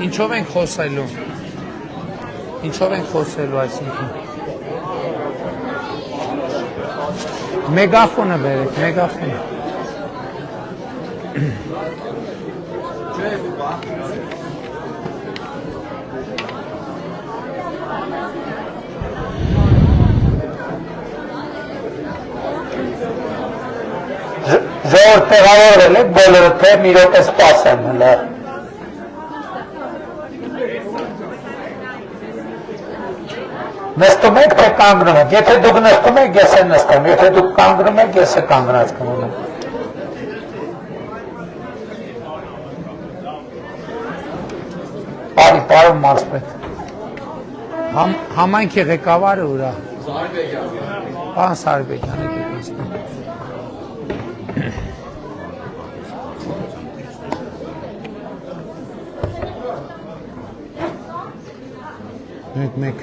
Ինչով ենք խոսելու։ Ինչով ենք խոսելու այսինքն։ Մեգաֆոնը բերեք, մեգաֆոնը։ Ժողովուրդ տեղավորել եք բոլորը, թե մի րոպե սպասեմ հլը։ Նստում եք, թե կանգնում եք, եթե դուք նստում եք, ես է նստեմ, եթե դուք կանգնում եք, ես է կանգնած կմնում։ Պարոն մարզպետ։ Համայնքի ղեկավարը ուրա։ Պարոն Սարիբեկյանը եք նստում։ Մեկ։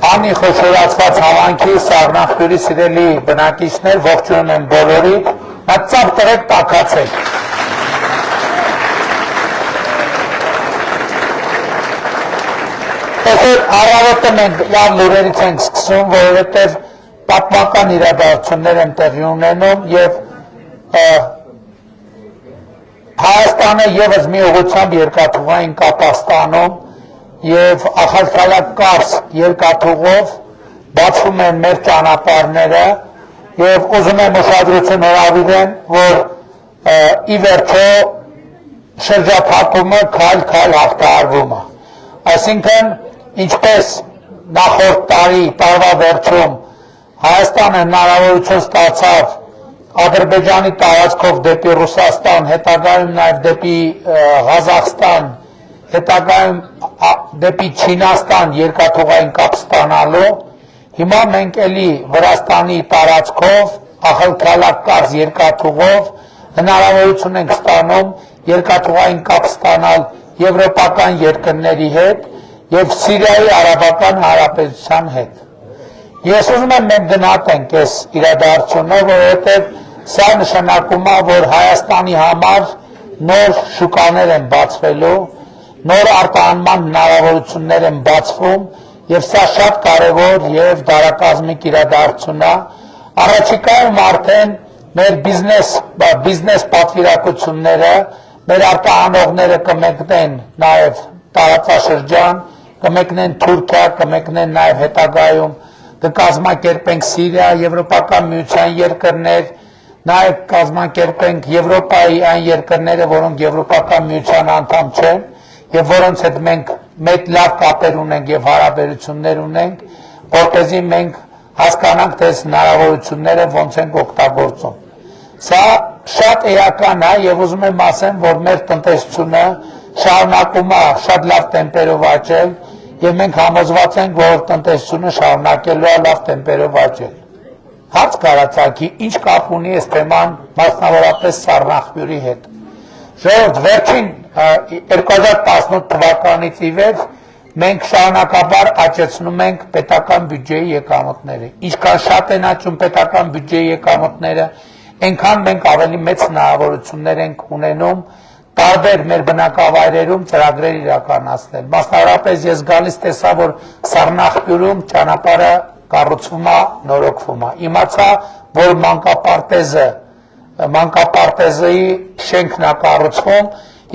Անի խոշորացված հավանքի Սաղնախբյուրի սիրելի բնակիչներ, ողջունում եմ բոլորիդ, ծափ տղեք տաքացեք։ Այսօր առավոտը մենք լավ լուրերից ենք սկսում, որովհետև պատմական իրադարձություններ են տեղի ունենում և Հայաստանը ևս մի ուղղությամբ երկաթուղային կապ է ստանում և Ախալքալակ-Կարս երկաթուղով բացվում են մեր ճանապարհները և ուզում եմ ուշադրություն հրավիրեմ, որ ի վերջո շրջափակումը քայլ-քայլ հաղթահարվում է։ Այսինքն, ինչպես նախորդ տարվա վերջում Հայաստանը հնարավորություն ստացավ Ադրբեջանի տարածքով դեպի Ռուսաստան, հետագայում նաև դեպի Ղազախստան, հետագայում դեպի Չինաստան երկաթուղային կապ ստանալու, հիմա մենք էլի Վրաստանի տարածքով Ախալքալակ-Կարս երկաթուղով հնարավորություն ենք ստանում երկաթուղային կապ ստանալ եվրոպական երկրների հետ և Սիրիայի Արաբական Հանրապետության հետ։ Ես ուզում եմ մենք գնահատենք այս իրադարձությունը, որովհետև սա նշանակում է, որ Հայաստանի համար նոր շուկաներ են բացվելու, նոր արտահանման հնարավորություններ են բացվում և սա շատ կարևոր և դարակազմիկ իրադարձություն է։ Առաջիկայում արդեն մեր բիզնես պատվիրակությունները, մեր արտահանողները կմեկնեն նաև տարածաշրջան, կմեկնեն Թուրքիա, կմեկնեն նաև հետագայում կկազմակերպենք Սիրիա, Եվրոպական միության երկրներ, նաև կազմակերպենք Եվրոպայի այն երկրները, որոնք Եվրոպական միության անդամ չեն և որոնց հետ մենք մեծ լավ կապեր ունենք և հարաբերություններ ունենք, որպեսզի մենք հասկանանք, թե այս հնարավորությունները ոնց ենք օգտագործում։ Սա շատ էական է և ուզում եմ ասեմ, որ մեր տնտեսությունը շարունակում է շատ լավ տեմպերով աճել և մենք համոզված ենք, որ տնտեսությունը շարունակելու է լավ տեմպերով աճել։ Հարց կարացակի, ինչ կապ ունի այս թեման մասնավորապես Սառնախբյուրի հետ։ Ժողովուրդ, վերջին 2018 թվականից ի վեր մենք շարունակաբար աճեցնում ենք պետական բյուջեի եկամուտները։ Ինչքան շատ են աճում պետական բյուջեի եկամուտները, այնքան մենք ավելի մեծ հնարավորություններ ենք ունենում տարբեր մեր բնակավայրերում ծրագրեր իրականացնել։ Մասնավորապես ես գալիս տեսա, որ Սառնախբյուրում ճանապարհը կառուցվում է, նորոգվում է։ Իմացա, որ մանկապարտեզի շենքն է կառուցվում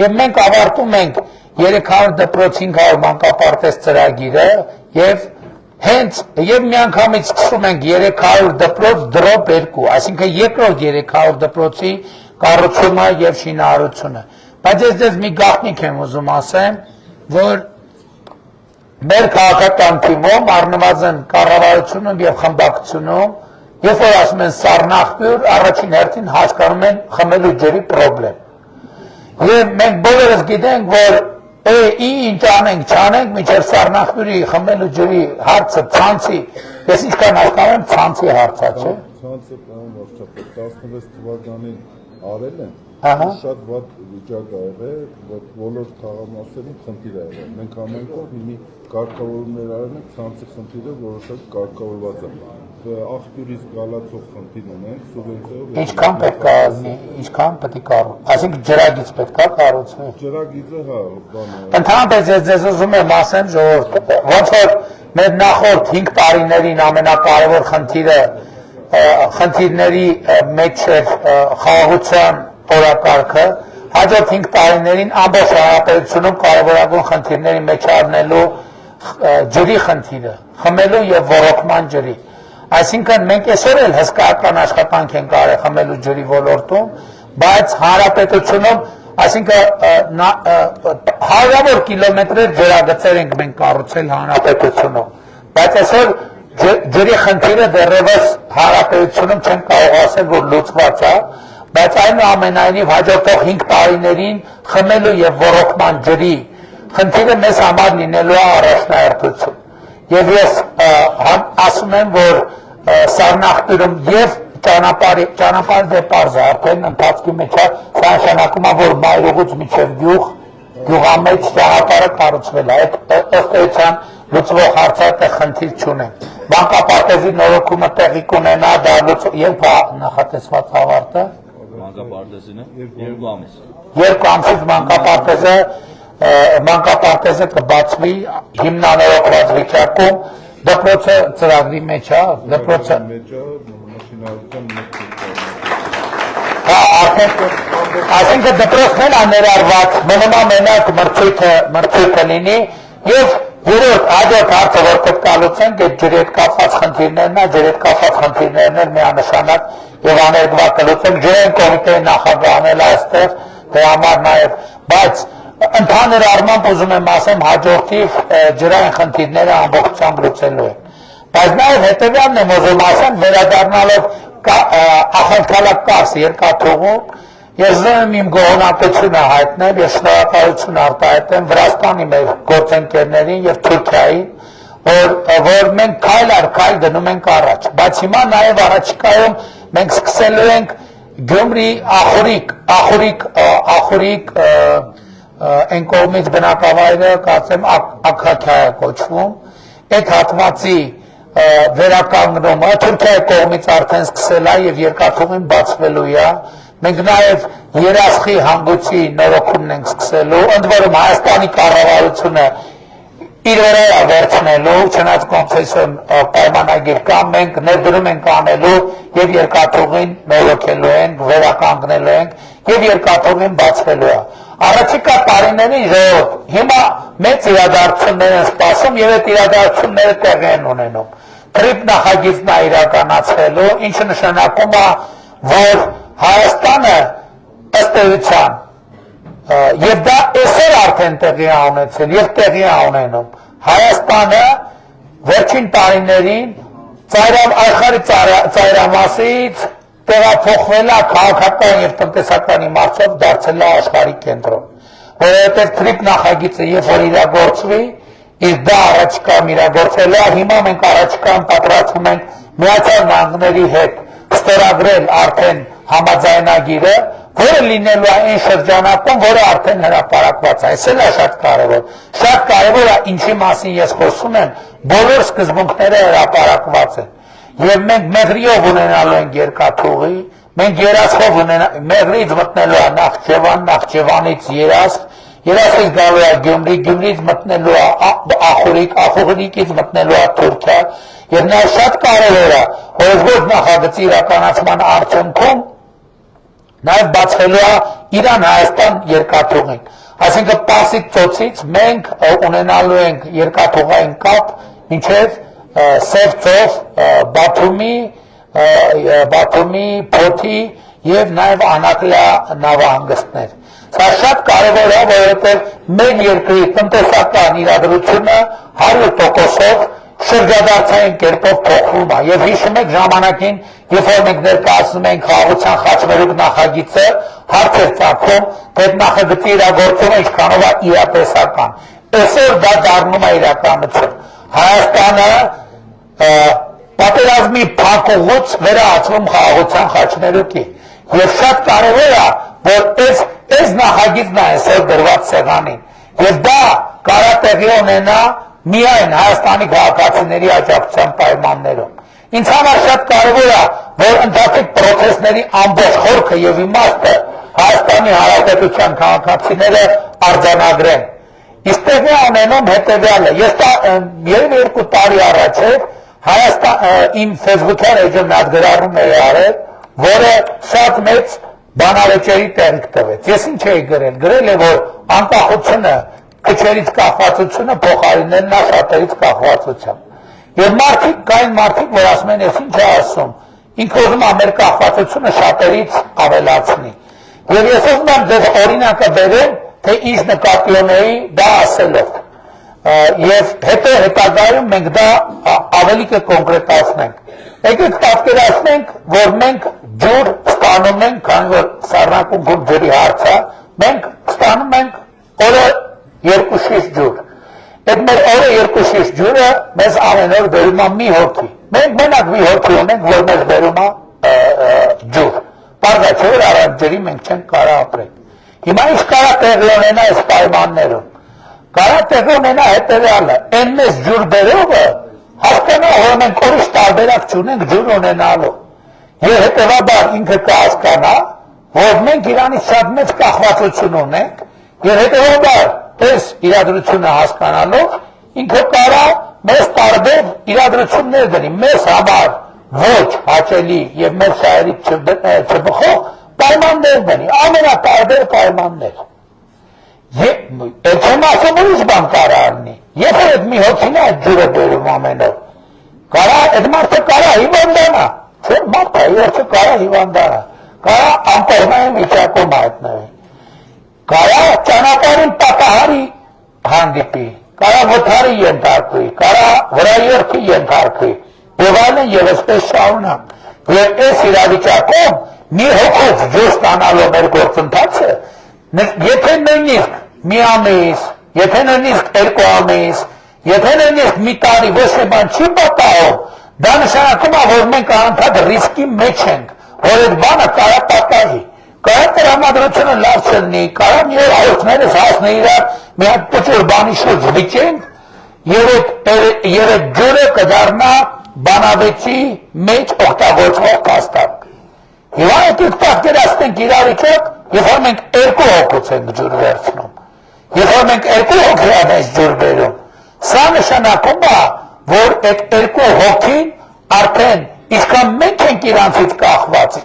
և մենք ավարտում ենք 300 դպրոց 500 մանկապարտեզ ծրագիրը և միանգամից սկսում ենք 300 դպրոց դրոպ 2, այսինքն երկրորդ 300 դպրոցի կառուցումը և շինարարությունը։ Բայց ես ձեզ մի գաղտնիք եմ ուզում ասեմ, որ մեր քաղաքական թիմում, առնվազն կառավարությունում և խմբակցությունում, երբ որ ասում են Սառնախբյուր, առաջին հերթին հասկանում են խմելու ջրի պրոբլեմ։ Եվ մենք բոլորս գիտենք, որ ինչ անենք, չանենք, մինչև Սառնախբյուրի խմելու ջրի հարցը ցանցի, ես ինչքան հասկանում եմ ցանցի հարց է, չէ՞։ Ցանցը պարոն վարչապետ 16 թվականին արել են, շատ վատ վիճակ ա եղել, բոլոր թաղամասերին խնդիր ա եղել։ Մենք ամեն կողմ մի կարգավորումներ արել ենք, ցանցի խնդիրը որոշակի կարգավորված է։ Աղբյուրից գալացող խնդիր ունենք, սուբվենցիայով։ Ինչքան պետք է լինի, ինչքան պետք է կառուցվի։ Այսինքն ջրագիծ պետք է կառուցվի։ Ջրագիծը հա, բանը։ Ընդհանրապես ես ձեզ ուզում եմ ասեմ, ժողովուրդ, ոնց որ մեր նախորդ 5 տարիներին ամենակարևոր խնդիրների մեջ էր խաղաղության օրակարգը, հաջորդ 5 տարիներին ամբողջ հանրապետությունում կարևորագույն խնդիրների մեջ առնելու ջրի խնդիրը, խմելու եւ ոռոգման ջրի։ Այսինքն մենք այսօր էլ հսկայական աշխատանք ենք արել խմելու ջրի ոլորտում, բայց հանրապետությունում, այսինքն հարյուրավոր կիլոմետրեր ջրագծեր ենք մենք կառուցել հանրապետությունում, բայց այսօր ջրի խնդիրը դեռևս հանրապետությունում չեն կարող ասել, որ լուծված է, բայց այնուամենայնիվ հաջորդող 5 տարիներին խմելու եւ ոռոգման ջրի խնդիրը մեզ համար լինելու է առաջնահերթություն։ Եվ ես ասում եմ, որ Սառնախտուրում եւ ճանապարհ դե պարզ է, արդեն ընթացքի մեջ է, սա նշանակում է, որ Մայրուղուց մինչև գյուղամեջ ճանապարհը կառուցվել է, ըստ էության լուծվող հարցը խնդիր չունեն։ Մանկապարտեզի նորոգումը տեղի կունենա, դա երբ է նախատեսված ավարտը։ Մանկապարտեզին 2 ամիս։ 2 ամսից մանկապարտեզը կբացվի հիմնանորոգված վիճակում, դպրոցը ծրագրի մեջ է, դպրոցը այսինքն դպրոցն էլ ներառված, մնում է մենակ մրցույթը լինի եւ երրորդ հաջորդ հարցը որ պետք է լուծենք այդ ջրի հետ կապված խնդիրներն է, ջրի հետ կապված խնդիրներն էլ միանշանակ եւ աներկվա կլուծենք, ջրային կոմիտեի նախագահն էլ այստեղ, դրա համար նաեւ, բայց ընդհանուր առմամբ ուզում եմ ասեմ հաջորդիվ ջրային խնդիրները ամբողջությամբ լուծելու են։ Բայց նաև հետևյալն եմ ուզում ասեմ, վերադառնալով Ախալքալակ Կարս երկաթուղում, ես ուզում եմ իմ գոհունակությունը հայտնել եւ շնորհակալություն արտահայտեմ Վրաստանի մեր գործընկերներին եւ Թուրքիային, որ մենք քայլ առ քայլ գնում ենք առաջ, բայց հիմա նաև առաջիկայում մենք սկսելու ենք Գյումրի Ախորիկ այն կողմից բնակավայրը կարծեմ Աքաքիա կոչվում, այդ հատվածի վերականգնումը Թուրքիայի կողմից արդեն սկսել է եւ երկաթուղին բացվելու է, մենք նաեւ երասխի հանգույցի նորոգումն ենք սկսելու, ընդ որում Հայաստանի կառավարությունը իր վրա վերցնելու, չնայած կոնցեսիոն պայմանագիր կա, մենք ներդրում ենք անելու եւ երկաթուղին նորոգելու ենք, վերականգնելու ենք եւ երկաթուղին բացվելու է։ Առաջիկա տարիներին ժողովուրդ, հիմա մեծ իրադարձություններ են սպասում եւ այդ իրադարձությունները տեղի են ունենում։ Թրիփ նախագիծն է իրականացվելու, ինչը նշանակում է, որ Հայաստանը ըստ էության եւ դա այսօր արդեն տեղի է ունեցել եւ տեղի է ունենում։ Հայաստանը վերջին տարիներին աշխարհի ծայրամասից տեղափոխվել է քաղաքական եւ տնտեսական իմաստով դարձել է աշխարհի կենտրոն, որովհետեւ թրիփ նախագիծը երբ որ իրագործվի, իսկ դա առաջիկայում իրագործելու է, հիմա մենք առաջիկայում պատրաստվում ենք Միացյալ Նահանգների հետ ստորագրել արդեն համաձայնագիրը, որը լինելու է այն շրջանակում, որը արդեն հրապարակված է, այս էլ է շատ կարևոր է, ինչի մասին ես խոսում եմ, բոլոր սկզբունքները հրապարակված են, եւ մենք մեղրիով ունենալու ենք երկաթուղի, մենք երասխով մեղրից մտնելու է Նախճեվան, Նախճեվանից Երասխից գալու է Գյումրի, Գյումրից մտնելու է Ախորիկ, Ախորիկից մտնելու է Թուրքիա, եւ նա շատ կարևոր է, որ ոչ նախագծի իրականացման արդյունքում նաև բացվելու է Իրան-Հայաստան երկաթուղին։ Այսինքն Պարսից ծոցից մենք ունենալու ենք երկաթուղային կապ մինչև Սև ծով, Բաթումի, Փոթի եւ նաև Անակլիա նավահանգստներ։ Սա շատ կարևոր է, որովհետեւ մեր երկրի տնտեսական իրադրությունը 100%-ով շրջադարձային կերպով փոխվում է եւ հիշում եք ժամանակին երբ որ մենք ներկայացնում ենք խաղաղության խաչմերուկ նախագիծը հարցեր ծագում թե նախագծի իրագործումը ինչքանով է իրատեսական այսօր դա դառնում է իրականություն Հայաստանը պատերազմի փակուղուց վերածվում խաղաղության խաչմերուկի Եվ շատ կարևոր է, որ այս նախագիծն է այսօր դրված սեղանին։ Եվ դա կարա տեղի ունենա միայն Հայաստանի քաղաքացիների աջակցության պայմաններում։ Ինձ համար շատ կարևոր է, որ ընթացիկ պրոցեսների ամբողջ խորքը եւ իմաստը Հայաստանի Հանրապետության քաղաքացիները արձանագրեն։ Իսկ տեղի ունենում հետևյալը. ես երևի 2 տարի առաջ իմ Facebook-յան էջում մի հատ գրառում էի արել, որը շատ մեծ բանավեճերի տեղիք տվեց։ Ես ինչ էի գրել։ Գրել է, որ անկախությունը քչերից կախվածությունը փոխարինելն է շատերից կախվածությամբ։ Եվ կային մարդիկ, որ ասում են, ես ինչ է ասում, ինքը ուզում է մեր կախվածությունը շատերից ավելացնի։ Եվ ես ուզում եմ ձեզ օրինակը բերեմ, թե ինչ նկատի ունեի դա ասելով։ Եվ հետո հետագայում մենք դա ավելի կկոնկրետացնենք։ Եկեք պատկերացնենք, որ մենք ջուր ստանում ենք, քանի որ Սառնակում գուր ջրի հարց է, մենք ստանում ենք օրը 2 շիշ ջուր։ Այդ մեր օրը 2 շիշ ջուրը մեզ ամեն օր բերում է մի հոգի։ Մենք մենակ մի հոգի ունենք, որ մեզ բերում է ջուր։ Պարզա չէ, որ առանց ջրի մենք չենք կարող ապրել։ Հիմա ինչ կարա տեղի ունենա այս պայմաններում։ Կարա տեղի ունենա հետևյալը. այն մեզ ջուր բերողը հասկանա, որ մենք ուրիշ տարբերակ չունենք ջուր ունենալու։ Եվ հետևաբար ինքը կհասկանա, որ մենք Իրանից շատ մեծ կախվածություն ունենք, եւ հետևաբար այս իրադրությունը հասկանալով ինքը կարա մեզ տարբեր իրադրություններ դնի, մեզ համար ոչ հաճելի եւ մեր շահերից չբխող պայմաններ դնի, ամենատարբեր պայմաններ։ Այդ չեմ ասում ուրիշ բան կարա ալնի, եթե այդ մի հոգին է այդ ջուրը բերում ամեն օր, կարա այդ մարդը կարա հիվանդանա, չէ՞ մարդը իհարկե կարա հիվանդանա, կարա անպայման վիճակում հայտնվի, կարա ճանապարհին պատահարի հանդիպի, կարա վթարի ենթարկվի, կարա վրաերթի ենթարկվի, եւ այլն եւ այսպես շարունակ։ Եվ այս իրավիճակում մի հոգով ջուր ստանալու մեր գործընթացը, եթե նույնիսկ մի ամիս, եթե նույնիսկ 2 ամիս, եթե նույնիսկ մի տարի ոչ մի բան չի պատահում, դա նշանակում է, որ մենք անընդհատ ռիսկի մեջ ենք, որ այդ բանը կարա պատահի։ Կարա տրամադրությունը լավ չլինի, կարա մի օր հայրենիքներս հասնի իրար մի հատ փոքր բանի շուրջ վիճենք, եւ այդ ջուրը կդառնա բանավեճի մեջ օգտագործվող կաստակ։ Եվ այդ պատկերացնենք իրավիճակ, երբ որ մենք 2 հոգուց ենք ջուր վերցնում, երբ որ մենք 2 հոգի անես ջուր բերում, սա նշանակում է, որ այդ 2 հոգին արդեն իսկան մենք ենք իրանցից կախված,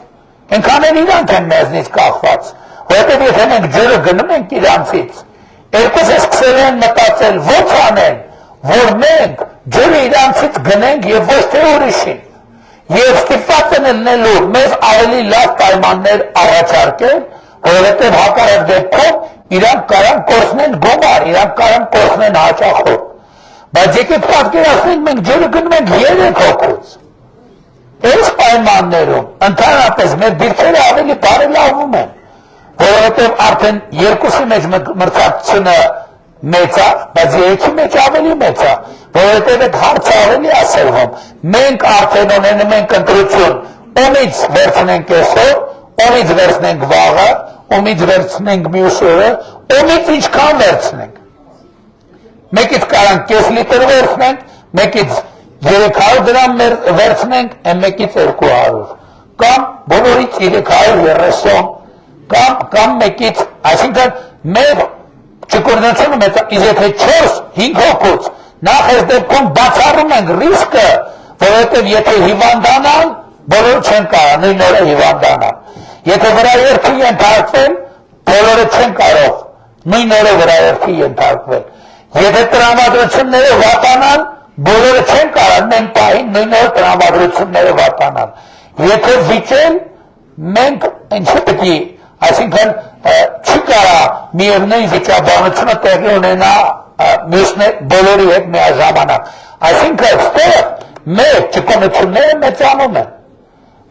այնքան էլ իրանք են մեզնից կախված, որովհետև եթե մենք ջուրը գնում ենք իրանցից, երկուսը սկսել են մտածել ոչ անեն, որ մենք ջուրը իրանցից գնենք եւ ոչ թե ուրիշին, եւ ստիպված են լինելու մեզ ավելի լավ պայմաններ առաջարկել, որովհետև հակառակ դեպքում իրանք կարան կորցնեն գումար, իրանք կարան կորցնեն հաճախորդ, բայց եկեք պատկերացնենք մենք ջուրը գնում ենք 3 հոգուց, այս պայմաններում ընդհանրապես մեր դիրքերը ավելի բարելավում են, որովհետև արդեն 2-ի մեջ մրցակցությունը մեծ է, բայց 3-ի մեջ ավելի մեծ է, որովհետև այդ հարցը ավելի ասելվում, մենք արդեն ունենում ենք ընտրություն, ումից վերցնենք այսօր, ումից վերցնենք վաղը, ումից վերցնենք մյուս օրը, ումից ինչքան վերցնենք, մեկից կարանք կես լիտր վերցնենք, մեկից 300 դրամ վերցնենք, մեկից 200, կամ բոլորից 330, կամ մեկից, այսինքն մեր չկորնացումը մեծ, եթե 4-5 հոգուց, նախ այս դեպքում բացառում ենք ռիսկը, որովհետև եթե հիվանդանան, բոլորը չեն կարող նույն օրը հիվանդանան, եթե վրաերթի ենթարկվեն, բոլորը չեն կարող նույն օրը վրաերթի ենթարկվել, եթե տրամադրությունները վատանան, բոլորը չեն կարող նույն պահին նույն օրը տրամադրությունները վատանան, եթե վիճեն, մենք ինչի պետք է, այսինքն չի կարա միևնույն վիճաբանությունը տեղի ունենա բոլորի հետ միաժամանակ, այսինքն ստեղ մեր ճկունությունները մեծանում են,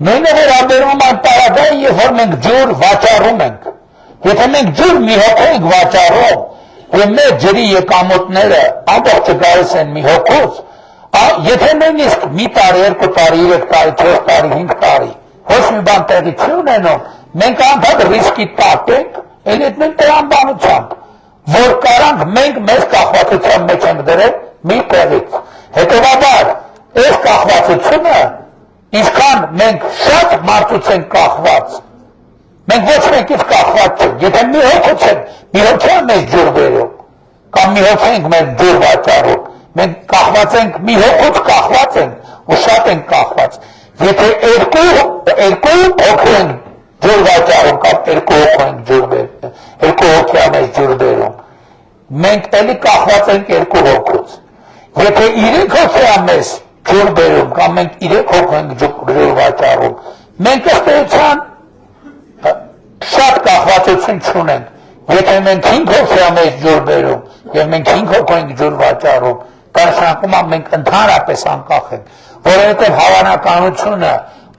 նույնը վերաբերում այն պարագային, երբ որ մենք ջուր վաճառում ենք, եթե մենք ջուր մի հոգու ենք վաճառում, եւ մեր ջրի եկամուտները ամբողջը գալիս են մի հոգուց, եթե նույնիսկ մի տարի, 2 տարի, 3 տարի, 4 տարի, 5 տարի, ոչ մի բան տեղի չի ունենում, մենք անդադ ռիսկի տակ ենք, էլ այդ նույն տրամաբանությամբ, որ կարանք մենք մեզ կախվածության մեջ ենք դրել մի տեղից։ Հետևաբար, այս կախվածությունը, ինչքան մենք շատ մարդուց ենք կախված, մենք ոչ մեկից կախված չենք, եթե մի հոգուց ենք, մի հոգի է մեզ ջուր բերում, կամ մի հոգի ենք մեզ ջուր վաճառում, մենք կախված ենք, մի հոգուց կախված ենք, ու շատ ենք կախված, եթե երկու հոգի ենք ջուր վաճառում, կամ երկու հոգի ենք ջուր բերում, երկու հոգի է մեզ ջուր բերում, մենք էլի կախված ենք երկու հոգուց, եթե 3 հոգի է մեզ ջուր բերում, կամ մենք 3 հոգի ենք ջուր վաճառում, մենք ըստ էության շատ կախվածություն չունենք, եթե մենք 5 հոգի է մեզ ջուր բերում, եւ մենք 5 հոգի ենք ջուր վաճառում, դա նշանակում է մենք ընդհանրապես անկախ ենք, որովհետեւ հավանականությունը,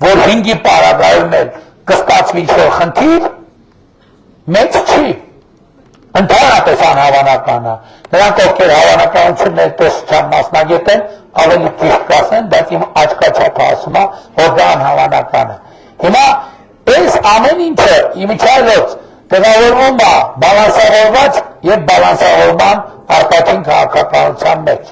որ 5-ի պարագայում էլ կստացվի ինչ-որ խնդիր, մեծ չի, ընդհանրապես անհավանական է, նրանք ովքեր հավանականությունն այդպես մասնագետ են, ավելի ճիշտ կասեն, բայց իմ աչքաչափը ասում է, որ դա անհավանական է։ Հիմա այս ամեն ինչը իմիջիայլոց տեղավորվում է բալանսավորված եւ բալանսավորման արտաքին քաղաքականության մեջ,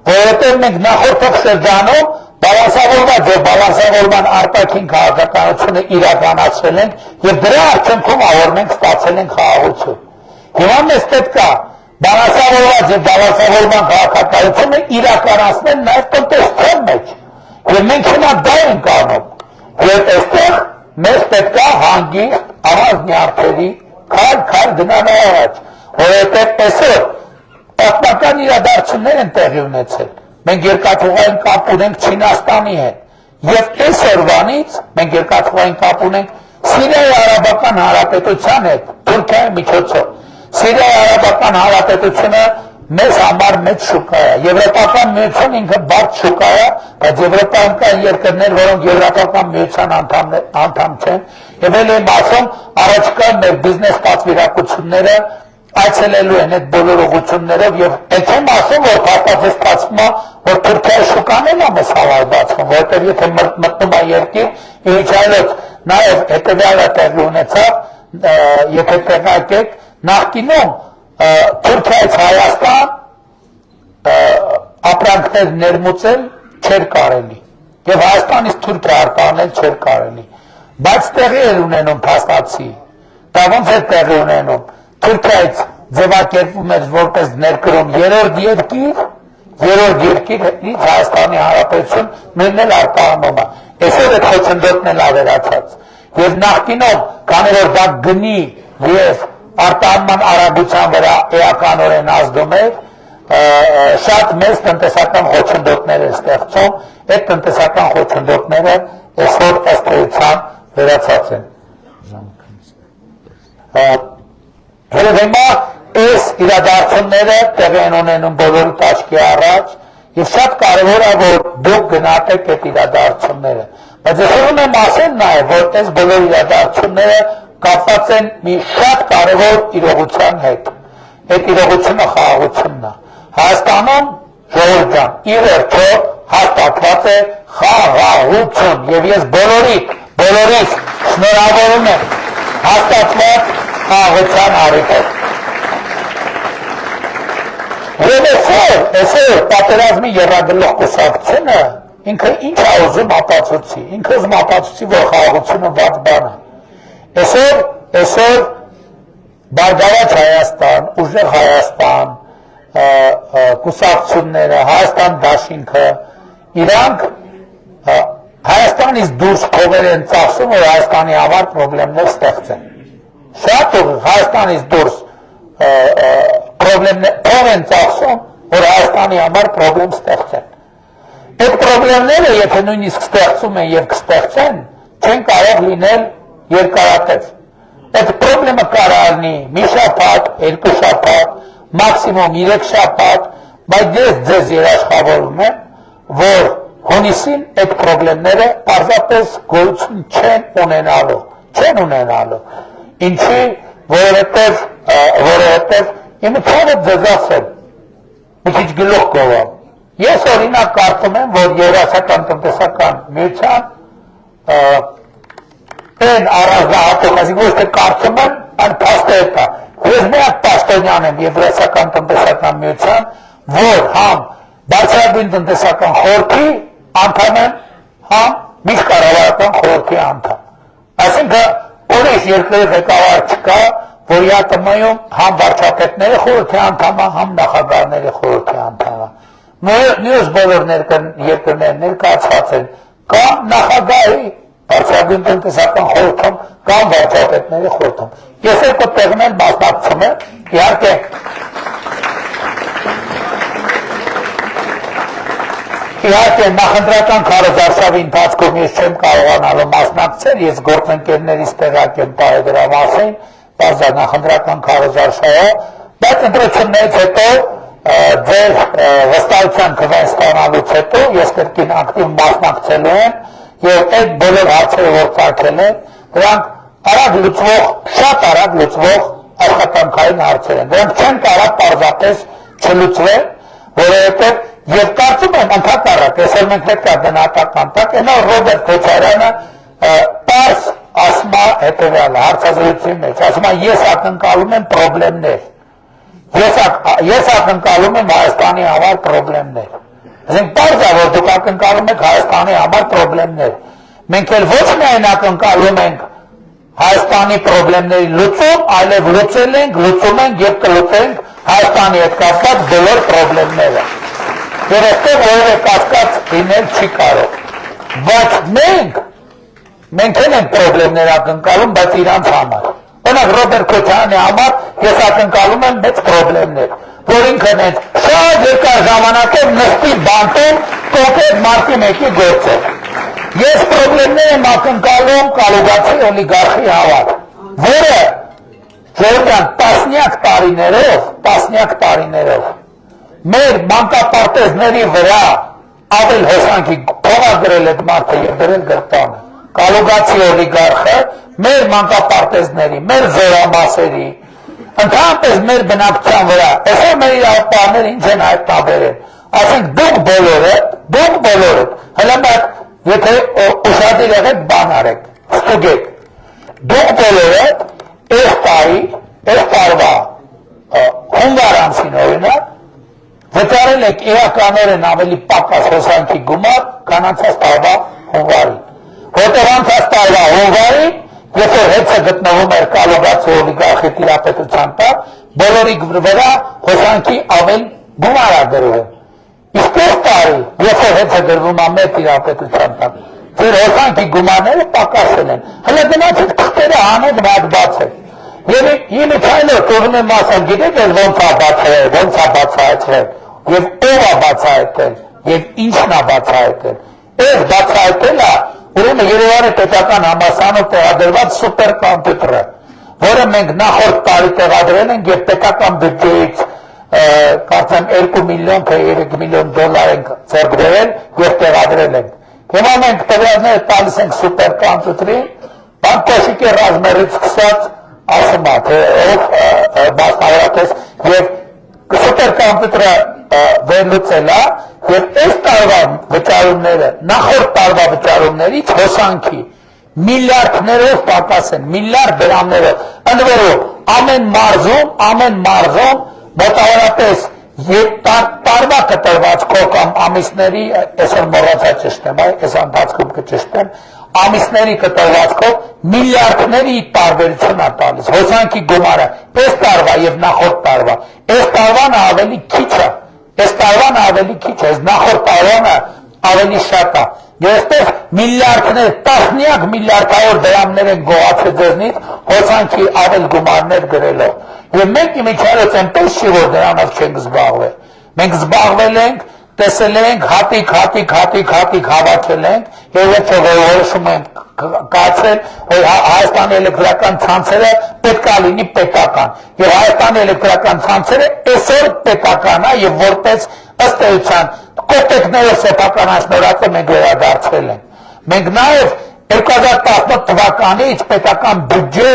որովհետեւ մենք նախորդող շրջանում բալանսավորված եւ բալանսավորման արտաքին քաղաքականությունը իրականացրել ենք եւ դրա արդյունքում որ մենք ստացել ենք խաղաղություն։ Հիմա մեզ պետք է բալանսավորված եւ բալանսավորման քաղաքականությունը իրականացնել նաեւ տնտեսության մեջ եւ մենք հիմա դա ենք անում եւ այստեղ մեզ պետք է հանգիստ առանձնյարդերի քայլ գնալ առաջ, որովհետեւ այսօր պատմական իրադարձություններ են տեղի ունեցել։ Մենք երկաթուղային կապ ունենք Չինաստանի հետ եւ այսօրվանից մենք երկաթուղային կապ ունենք Սիրիայի Արաբական Հանրապետության հետ Թուրքիայի միջոցով։ Սիրիայի Արաբական Հանրապետությունը մեզ համար մեծ շուկա է։ Եվրոպական միություն ինքը բարդ շուկա է, բայց եվրոպական երկրներ, որոնք Եվրոպական միության անդամ չեն, եւ էլ եմ ասում, առաջկա մեր բիզնես պատվիրակությունները այցելելու են այդ բոլոր ուղղություններով եւ այդ եմ ասում, որ փաստացի ստացվում է, որ Թուրքիայի շուկան էլ է մեզ համար բացվում, որտեղ եթե մտնում է երկիր, իմիջիայլոց նաեւ հետեւյալը տեղի ունեցավ, եթե տեղյակ եք, նախկինում Թուրքիայից Հայաստան ապրանքներ ներմուծել չէր կարելի եւ Հայաստանից Թուրքիա արտահանել չէր կարելի, բայց տեղի էր ունենում փաստացի, դա ոնց է տեղի ունենում, Թուրքիայից ձևակերպվում էր որպես ներկրում երրորդ երկիրից Հայաստանի Հանրապետություն նույնն էլ արտահանում է, այսօր այդ խոչընդոտն էլ ավերացած եւ նախկինում քանի որ դա գնի եւ արտահանման արագության վրա էականորեն ազդում էր, շատ մեծ տնտեսական խոչընդոտներ են ստեղծում, այդ տնտեսական խոչընդոտները այսօր ըստ էության վերացած են։ Եվ հիմա այս իրադարձությունները տեղի են ունենում բոլորի աչքի առաջ եւ շատ կարեւոր է որ դուք գնահատեք այդ իրադարձությունները, բայց ես ուզում եմ ասել նաեւ որ այս բոլոր իրադարձությունները կապված են մի շատ կարևոր իրողության հետ։ Այդ իրողությունը խաղաղությունն է։ Հայաստանում ժողովուրդ ջան, ի վերջո հաստատված է խաղաղություն եւ ես բոլորիս շնորհավորում եմ հաստատված խաղաղության առիթով։ Եվ այսօր պատերազմի եռագլուխ կուսակցությունը ինքը ինչ է ուզում ապացուցի, ինքը ուզում ապացուցի, որ խաղաղությունը վատ բան է։ Այսօր Բարգավաճ Հայաստան, Ուժեղ Հայաստան, կուսակցությունները, Հայաստան դաշինքը, իրանք Հայաստանից դուրս փողեր են ծախսում, որ Հայաստանի համար պրոբլեմներ ստեղծեն։ Շատ Հայաստանից դուրս փող են ծախսում, որ Հայաստանի համար պրոբլեմ ստեղծեն։ Այդ պրոբլեմները, եթե նույնիսկ ստեղծում են եւ կստեղծեն, չեն կարող լինել երկարատև։ Այդ պրոբլեմը կարող լինի մի շաբաթ, 2 շաբաթ, մաքսիմում 3 շաբաթ, բայց ես ձեզ երաշխավորում եմ, որ հունիսին այդ պրոբլեմները պարզապես գոյություն չեն ունենալու։ Ինչի, որովհետև իմիջիայլոց ձեզ ասեմ, մի քիչ գլուխ գովամ։ Ես օրինակ կարծում եմ, որ Եվրասիական տնտեսական միության իրեն առանձնահատող, այսինքն ոչ թե կարծում են, այլ փաստը է։ Ես միակ պաշտոնյան եմ Եվրասիական տնտեսական միության, որ համ բարձրագույն տնտեսական խորհրդի անդամ եմ, համ միջկառավարական խորհրդի անդամ։ Այսինքն ուրիշ երկրի ղեկավար չկա, որ ԵԱՏՄ-ում համ վարչապետների խորհրդի անդամ է, համ նախագահների խորհրդի անդամ է։ Մյուս բոլոր երկրները ներկայացված են կամ նախագահի բարձրագույն տնտեսական խորհրդում կամ վարչապետների խորհրդում։ Ես երկու տեղն էլ մասնակցում եմ, իհարկե նախընտրական քարոզարշավի ընթացքում ես չեմ կարողանալու մասնակցել, ես գործընկերներից տեղակ եմ տալու դրա մասին, բայց նախընտրական քարոզարշավը, բայց ընտրություններից հետո ձեր վստահության քվեն ստանալուց հետո ես կրկին ակտիվ մասնակցելու եմ եւ այդ բոլոր հարցերը որ ծագել են, դրանք արագ լուծվող, շատ արագ լուծվող աշխատանքային հարցեր են։ Դրանք չեն կարող պարզապես չլուծվել, որովհետեւ եւ կարծում եմ ընդհանրապես, այսօր մենք պետք է գնահատական տակ, այնա Ռոբերտ Քոչարյանը պարզ ասում է հետեւյալը հարցազրույցի մեջ, ասում է ես ակնկալում եմ խնդիրներ, ես ակնկալում եմ Հայաստանի համար խնդիրներ։ Այսինքն պարզ է, որ դուք ակնկալում եք Հայաստանի համար խնդիրներ։ Մենք էլ ոչ միայն ակնկալում ենք Հայաստանի խնդիրների լուծում, այլև լուծել ենք, լուծում ենք եւ կլուծենք Հայաստանի հետ կապված բոլոր խնդիրները։ Եվ այստեղ որևէ կասկած լինել չի կարող։ Բայց մենք էլ ենք խնդիրներ ակնկալում, բայց իրանց համար։ Օրինակ Ռոբերտ Քոչարյանի համար ես ակնկալում եմ մեծ խնդիրներ, որ ինքն է շատ երկար ժամանակով նստի բանտում կոնկրետ մարտի մեկի գործով։ Ես խնդիրներ եմ ակնկալում կալուգացի օլիգարխի համար, որը Ժողովրդյան տասնյակ տարիներով մեր մանկապարտեզների վրա ավել հոսանքի փողագրել այդ մարդը եւ դրել գրպանը։ Կալուգացի օլիգարխը մեր մանկապարտեզների, մեր զորամասերի, ընդհանրապես մեր բնակչության վրա, այսօր մեր իրավապահները ինչ են հայտնաբերել։ Ասենք դուք բոլորդ, հələ մեկ եթե ուշադիր եղեք բան արեք, ստուգեք։ Դուք բոլորդ այս տարվա հունվար ամսին օրինակ վճարել եք իրականորեն ավելի պակաս հոսանքի գումար, քան անցած տարվա հունվարին։ Որտեղ անցած տարվա հունվարին, երբ որ հեծը գտնվում էր կալուգացի օլիգարխի տիրապետության տակ, բոլորի վրա հոսանքի ավել գումար է գրվել։ Իսկ այս տարի, երբ որ հեծը գրվում է մեր տիրապետության տակ, ձեր հոսանքի գումարները պակասել են։ Հələ գնացեք թղթերը հանեք մատ բացեք։ Եվ իմիջայինը կողմ եմ ասել, գիտեք ես ոնց է բացահայտվել, եւ ով է բացահայտել, եւ ինչն է բացահայտել։ Այս բացահայտելը ուրեմն Երևանի պետական համալսարանում տեղադրված սուպերկոմպյուտերը, որը մենք նախորդ տարի տեղադրել ենք եւ պետական բյուջեից կարծեմ 2 միլիոն թե 3 միլիոն դոլար ենք ձեռք բերել եւ տեղադրել ենք։ Հիմա մենք տվյալները տալիս ենք սուպերկոմպյուտերին, բանկոշիկի ռազմերից սկսած ասում է, թե ով մասնավորապես եւ սուպերկոմպյուտերը վերլուծել է եւ այս տարվա վճարումները նախորդ տարվա վճարումներից հոսանքի միլիարդներով պակաս են, միլիարդ դրամներով։ Ընդ որում ամեն մարզում մոտավորապես տարվա կտրվածքով կամ ամիսների, այսօր մոռացա ճշտեմ, այս ընթացքում կճշտեմ, ամիսների կտրվածքով միլիարդների տարբերություն է տալիս հոսանքի գումարը այս տարվա եւ նախորդ տարվա։ Այս տարվան ավելի քիչ է, այս նախորդ տարվանը ավելի շատ է։ Եվ այստեղ միլիարդներ, տասնյակ միլիարդավոր դրամներ են գողացել ձեզնից հոսանքի ավել գումարներ գրելով։ Եվ մենք իմիջիայլոց այնպես չի, որ դրանով չենք զբաղվել։ Մենք զբաղվել ենք, տեսել ենք, հատիկ հավաքել ենք, եւ եթե որոշում ենք կայացրել, որ Հայաստանի էլեկտրական ցանցերը պետք է լինի պետական։ Եվ Հայաստանի էլեկտրական ցանցերը այսօր պետական է եւ որպես ըստ էության կոպեկներով սեփականացնորակը մենք վերադարձրել ենք։ Մենք նաեւ 2018 թվականից պետական բյուջե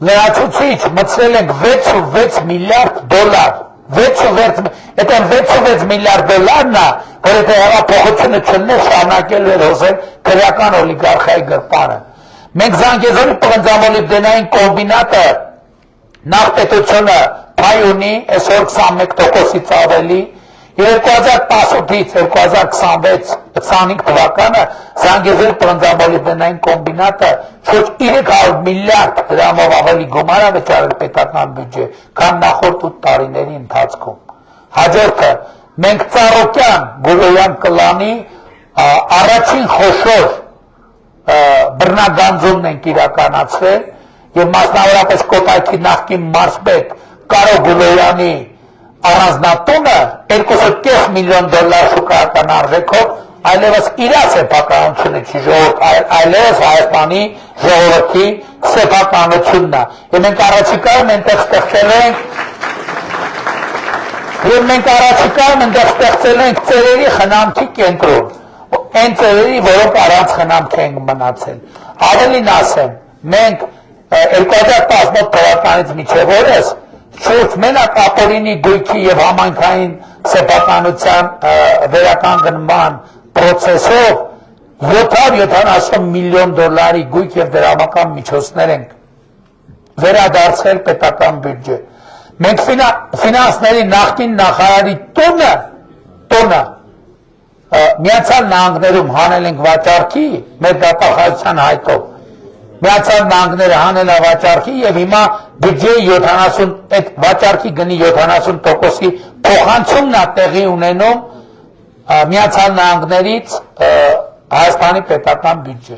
լրացուցիչ մտցրել ենք 6 միլիարդ դոլար։ 6 միլիարդ դոլարն է, որ եթե հեղափոխությունը չլներ շարունակելու էր հոսել քրեական օլիգարխիայի գրպանը։ Մենք Զանգեզուրի պղնձամոլիբդենային կոմբինատը նախ պետությունը փայ ունի, այսօր 21%-ից ավելի, 2018-ից 2025 թվականը Զանգեզուրի պղնձամոլիբդենային կոմբինատը շուրջ 300 միլիարդ դրամով ավելի գումար է վճարել պետական բյուջե, քան նախորդ 8 տարիների ընթացքում։ Հաջորդը մենք Ծառուկյան Գուլոյան կլանի առաջին խոշոր բռնագանձումն ենք իրականացրել եւ մասնավորապես Կոտայքի նախկին մարզպետ Կարո Գուլոյանի առանձնատունը 2.5 միլիոն դոլար շուկայական արժեքով այլևս իր սեփականությունը չի ժողովուրդ, այլևս Հայաստանի ժողովրդի սեփականությունն է։ Եվ մենք առաջիկայում այնտեղ ստեղծել ենք ծերերի խնամքի կենտրոն, այն ծերերի, որոնք առանց խնամքի են մնացել։ Ավելին ասեմ, մենք 2018 թվականից մինչև օրս շուրջ մենակ ապօրինի գույքի եւ համայնքային սեփականության վերականգնման process-ով 770 միլիոն դոլարի գույք եւ դրամական միջոցներ ենք վերադարձել պետական բյուջե։ Մենք ֆինանսների նախկին նախարարի տունը Միացյալ Նահանգներում հանել ենք վաճառքի մեր դատախազության հայտով։ Միացյալ Նահանգները հանել է վաճառքի եւ հիմա բյուջեի 70 այդ վաճառքի գնի 70%-ի փոխանցումն է տեղի ունենում Միացյալ Նահանգներից Հայաստանի պետական բյուջե։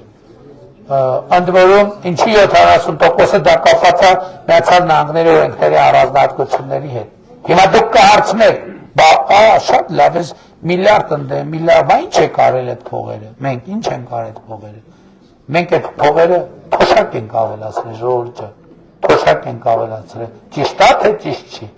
Ընդ որում ինչի 70%-ը դա կապված է Միացյալ Նահանգների օրենքների առանձնահատկությունների հետ։ Հիմա դուք կհարցնեք, բա շատ լավ է միլիարդ ընդե, միլիարդ, բա ինչ է կարել այդ փողերը։ Մենք ինչ ենք արել այդ փողերը։ Մենք այդ փողերը փոշակ ենք ավելացրել, ժողովուրդը, փոշակ ենք ավելացրել։ Ճիշտ է, թե ճիշտ չի։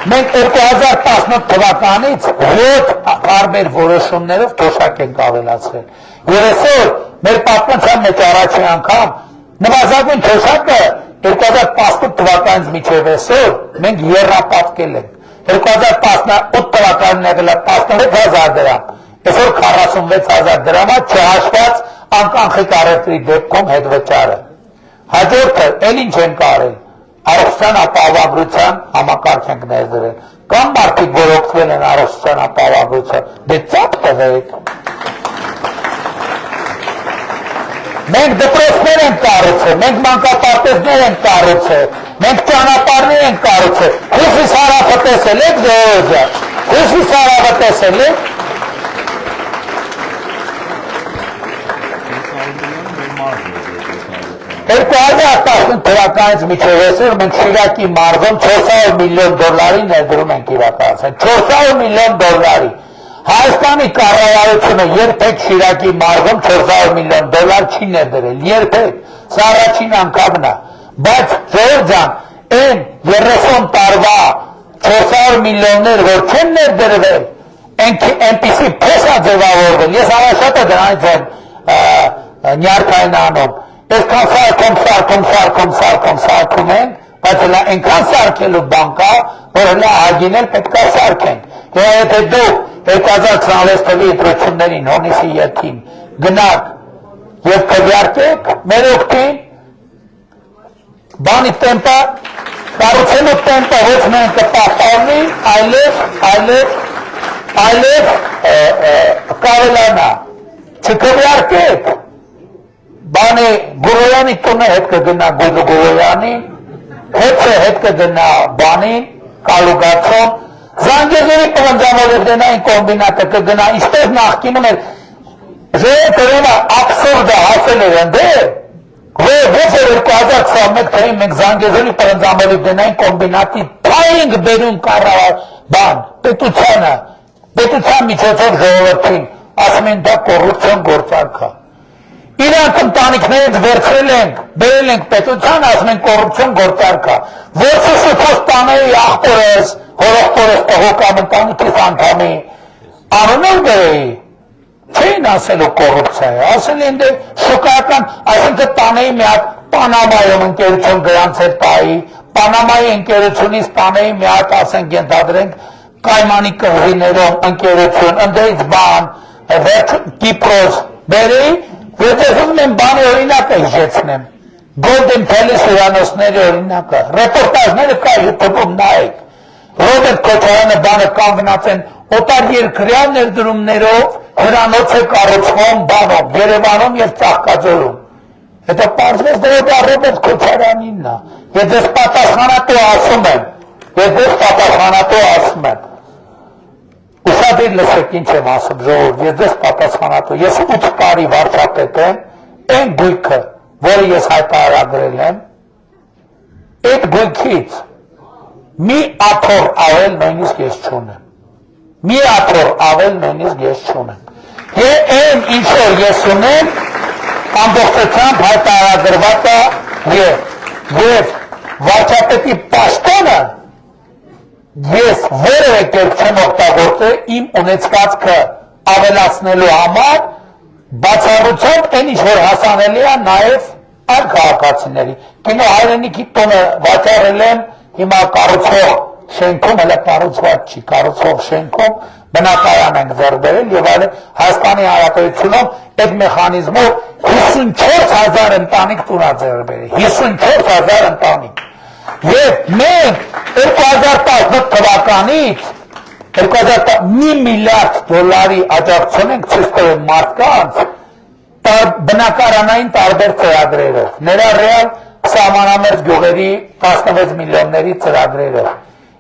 Մենք 2018 թվականից 7 տարբեր որոշումներով փոշակ ենք ավելացրել։ Եվ այսօր մեր պատմության մեջ առաջին անգամ նվազագույն փոշակը 2018 թվականից մինչև այսօր մենք եռապատկել ենք։ 2018 թվականին եղել է 16000 դրամ, այսօր 46000 դրամ է, չհաշված անկանխիկ առևտրի դեպքում հետվճարը։ Հաջորդը էլ ինչ ենք արել, առողջության ապահովագրության համակարգ ենք ներդրել։ Կամ մարդիկ, որ օգտվել են առողջության ապահովագրության, դե ծափ տվեք։ Մենք դպրոցներ ենք կառուցել, մենք մանկապարտեզներ ենք կառուցել, մենք ճանապարհներ ենք կառուցել։ Հուսիս հարավը տեսել եք, ժողովուրդ, Հուսիս հարավը տեսել եք։ Թվականից մինչև այսօր մենք Շիրակի մարզում 400 միլիոն դոլարի ներդրում ենք իրականացրել, 400 միլիոն դոլարի։ Հայաստանի կառավարությունը երբեք Շիրակի մարզում 400 միլիոն դոլար չի ներդրել, երբեք, սա առաջին անգամն է, բայց ժողովուրդ ջան, այն 30 տարվա 400 միլիոններ, որ չեն ներդրվել, այնպիսի փոս է ձևավորվել, ես առաջատը դրանից եմ նյարդային անում, այսքան սարքում են, բայց հլա այնքան սարքելու բան կա, որ հլա ագինել պետք է սարքենք։ Եվ եթե դուք 2026 թվի ընտրություններին հունիսի 7-ին գնաք եւ քվեարկեք մեր օգտին, բանի տեմպը, կառուցելու տեմպը ոչ միայն կպահպանի, այլև կավելանա։ Չքվեարկեք, բանի Գուրոյանի տունը հետ կգնա Գուրոյանի, հետ կգնա բանին, կալուգացում, Զանգեզուրի պղնձամոլիբդենային կոմբինատը կգնա, ինչպես նախկինում էր, ժողովուրդը աբսուրդը հասել էր ընդե, որ ոչ էր 2021 թվականին մենք Զանգեզուրի պղնձամոլիբդենային կոմբինատի փայինք բերում կառավար բան, պետության միջոցով ժողովրդին, ասում են դա կոռուպցիոն գործարք է։ Իրանք ընտանիքներից վերցրել ենք, բերել ենք պետության, ասում են կոռուպցիոն գործարք է։ Որդուս ու տանեի աղբորս, հորողբորս տղոկամ ընտանիքիս անդամի, անունով գրեի, չէին ասելու կոռուպցիա է, ասել են դե շուկայական, այսինքն տանեի մի հատ Պանամայում ընկերություն գրանցել տայի, Պանամայի ընկերությունից տանեի մի հատ ասենք ենթադրենք Կայմանի կղզիներում ընկերություն, ընդերից բան, Կիպրոս, բերի, եւ ես ուզում եմ բանի օրինակը հիշեցնեմ։ Golden Palace հյուրանոցների օրինակը, ռեպորտաժները կա YouTube-ում նայեք։ Ռոբերտ Քոչարյանը բանը կանգնած են օտար երկրյա ներդրումներով հյուրանոց է կառուցվում բանում, Երևանում եւ Ծաղկաձորում։ Հետո պարզվեց դա Ռոբերտ Քոչարյանինն է։ Ես դες պատասխանատու ասում եմ։ Ուշադիր լսեք ինչ եմ ասում ժողովուրդ, ես դες պատասխանատու։ Ես 8 տարի վարչապետ եմ, այն գույքը, որը ես հայտարարագրել եմ, այդ գույքից մի աթոռ ավել նույնիսկ ես չունեմ։ Մի աթոռ ավել նույնիսկ ես չունեմ։ Եվ այն ինչ որ ես ունեմ, ամբողջությամբ հայտարարագրված է եւ վարչապետի պաշտոնը ես որևէ կերպ չեմ օգտագործել իմ ունեցվածքը ավելացնելու համար, բացառությամբ այն ինչ որ հասանելի է նաեւ այլ քաղաքացիների։ Կինո հայրենիքի տունը վաճառել եմ հիմա կառուցող շենքում, հələ կառուցված չի, կառուցող շենքում բնակարան ենք ձեռք բերել եւ այլն Հայաստանի Հանրապետությունում այդ մեխանիզմով 54000 ընտանիք տուն է ձեռք բերել, 54000 ընտանիք։ Եվ մենք 2018 թվականից 1 միլիարդ դոլարի աջակցություն ենք ցույց տվել մարդկանց բնակարանային տարբեր ծրագրերով, ներառյալ սահմանամերձ գյուղերի 16 միլիոնների ծրագրերով։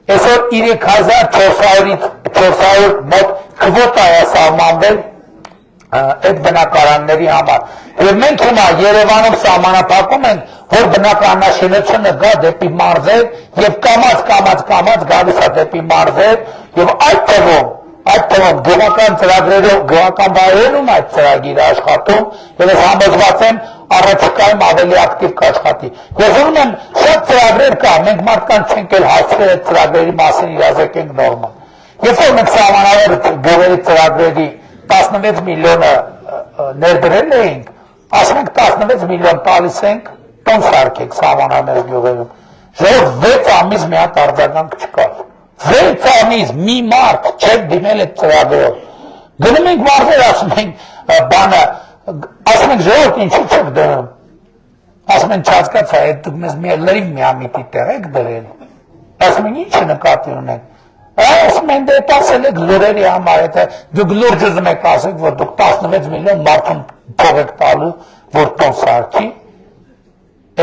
Այսօր 3400-ից 400 մոտ քվոտա է սահմանվել այդ բնակարանների համար։ Եվ մենք հիմա Երևանում սահմանափակում ենք, որ բնակարանաշինությունը գա դեպի մարզեր եւ կամած գալիս է դեպի մարզեր եւ այդ թվում գյուղական ծրագրերով գյուղական վայրերում այդ ծրագիրը աշխատում եւ ես համոզված եմ առաջիկայում ավելի ակտիվ կաշխատի։ Ես ուզում եմ շատ ծրագրեր կա, մենք մարդկանց չենք էլ հասցրել այդ ծրագրերի մասին իրազեկենք նորմալ։ Երբ որ մենք սահմանավոր գյուղերի ծրագրերի 16 միլիոնը ներդրել էինք, ասում ենք 16 միլիոն տալիս ենք, տուն սարքեք սահմանավոր գյուղերում։ Ժողով 6 ամիս մի հատ արձագանք չկար։ 6 ամիս մի մարդ չեք դիմել այդ ծրագրով։ Գնում ենք մարզեր, ասում ենք բանը, ասում ենք ժողովուրդ ինչու չեք դնում։ Ասում են չհասկացա, այդ դուք մեզ լրիվ միամիտի տեղ եք դրել։ Ասում են ի՞նչ նկատի ունեք։ Ասում են դե ասել եք լուրերի համար, եթե դուք լուրջ ուզում եք ասեք, որ դուք 16 միլիոն մարդուն փող եք տալու, որ տուն սարքի,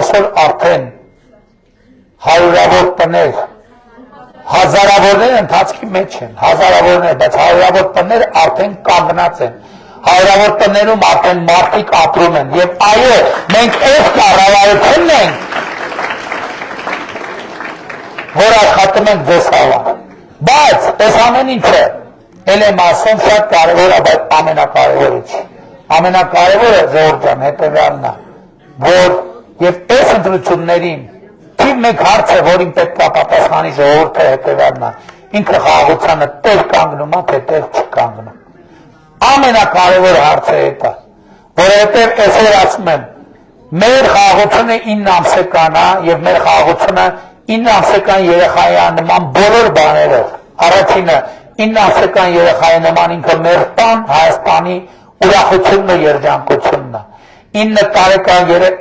այսօր արդեն հարյուրավոր տներ, հազարավորներ ընթացքի մեջ են, հազարավորներ, բայց հարյուրավոր տներ արդեն կանգնած են, հարյուրավոր տներում արդեն մարդիկ ապրում են, եւ այո, մենք այս կառավարությունն ենք, որ աշխատում ենք ձեզ համար, բայց այս ամեն ինչը, էլ եմ ասում, շատ կարևոր է, բայց ամենակարևորը չի, ամենակարևորը ժողովուրդ ջան հետևյալն է, որ եւ այս ընտրություններին թիվ մեկ հարց է, որին պետք է պատասխանի ժողովուրդը հետևյալն է, ինքը խաղաղությանը տեր կանգնում է, թե տեր չկանգնում։ Ամենակարևոր հարցը դա, որովհետև այսօր ասում եմ, մեր խաղաղությունը 9 ամսական է եւ մեր խաղաղությունը 9 ամսական երեխայի նման բոլոր բաներով։ Առաջինը 9 ամսական երեխայի նման ինքը մեր տան Հայաստանի ուրախությունն ու երջանկությունն է։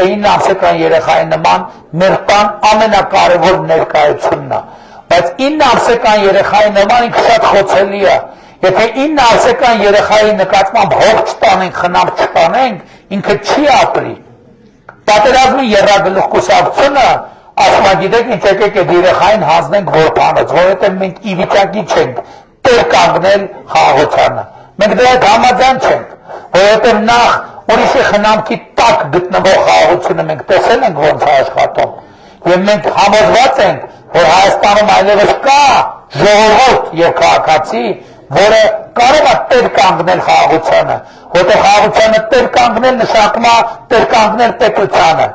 9 ամսական երեխայի նման մեր տան ամենակարևոր ներկայությունն է։ Բայց 9 ամսական երեխայի նման ինքը շատ խոցելի է։ Եթե 9 ամսական երեխայի նկատմամբ հող չտանենք, խնամ չտանենք, ինքը չի ապրի։ Պատերազմի եռագլուխ կուսակցությունը ասում է, գիտեք ինչ, եկեք այդ երեխային հանձնենք որբանոց, որովհետև մենք ի վիճակի չենք տեր կանգնել խաղաղությանը։ Մենք դրա հետ համաձայն չենք, որովհետև նախ ուրիշի խնամքի տակ գտնվող խաղաղությունը մենք տեսել ենք ոնց է աշխատում, եւ մենք համոզված ենք, որ Հայաստանում այլևս կա ժողովուրդ եւ քաղաքացի, որը կարող է տեր կանգնել խաղաղությանը, որտեղ խաղաղությանը տեր կանգնել նշանակում է տեր կանգնել պետությանը,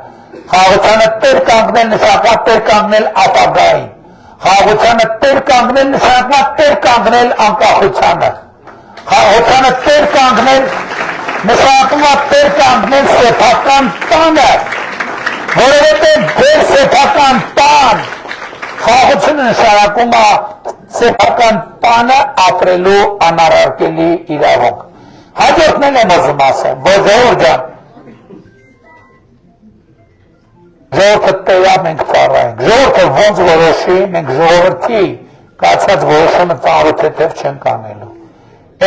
խաղաղությանը տեր կանգնել նշանակում է տեր կանգնել ապագային, խաղաղությանը տեր կանգնել նշանակում է տեր կանգնել անկախությանը, խաղաղությանը տեր կանգնել նշանակում է տեր կանգնել սեփական տանը, որովհետև ձեր սեփական տան խաղաղությունը նշանակում է սեփական տանը ապրելու անառարկելի իրավունք։ Հաջորդն եմ ուզում ասեմ, որ ժողովուրդ ջան, ժողովուրդը տերա մենք ծառայենք, ժողովուրդը ոնց որոշի, մենք ժողովրդի կացած որոշումը ծառայ թեթև չենք անելու։